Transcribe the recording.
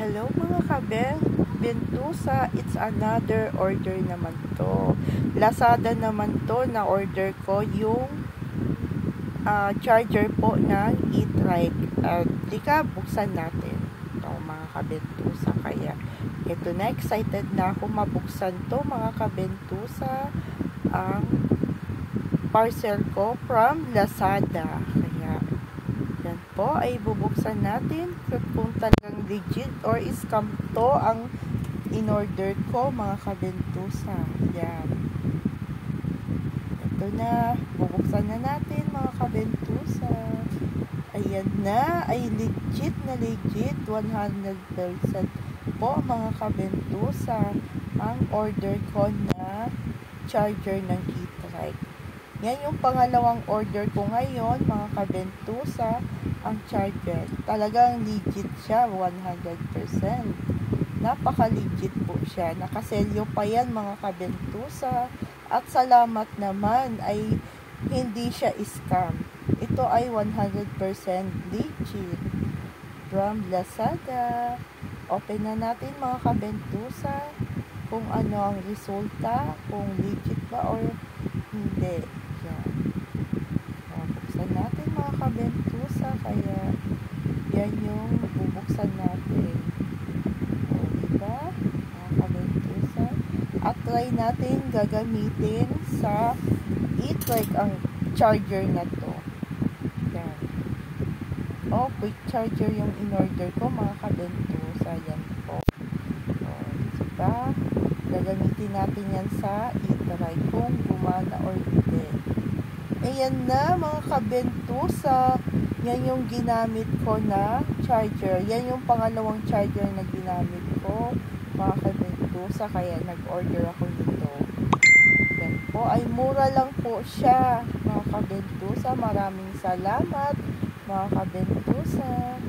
Hello mga kabentusa, it's another order naman to. Lazada naman to, na order ko yung charger po ng e-trike. Lika, buksan natin ito mga kabentusa. Kaya ito na, excited na ako mabuksan to mga kabentusa, ang parcel ko from Lazada. Kaya yan po ay bubuksan natin kung talagang legit or scam to ang in-order ko mga kabentusa. Yan. Ito na. Bubuksan na natin mga kabentusa. Ayan na. Ay legit na legit. 100% po mga kabentusa ang order ko na charger ng e-trike. Yan yung pangalawang order ko ngayon mga kabentusa, ang charger. Talagang legit siya, 100%. Napaka-legit po siya. Nakaselyo pa yan mga kabentusa. At salamat naman ay hindi siya scam. Ito ay 100% legit from Lazada. Open na natin mga kabentusa kung ano ang resulta, kung legit ba or hindi. Yan. Bubuksan natin mga kabentusa. Kaya yan yung bubuksan natin. O, diba? Mga kabentusa. At try natin gagamitin sa e-trike ang charger na to. Yan. O, quick charger yung in-order ko mga kabentusa. Yan po. O, diba? Gagamitin natin yan sa e-trike kung gumana or hindi. Ayan na mga kabentusa. Yan yung ginamit ko na charger. Yan yung pangalawang charger na ginamit ko mga kabentusa. Kaya nag-order ako nito. Yan po. Ay mura lang po siya mga kabentusa. Maraming salamat mga kabentusa.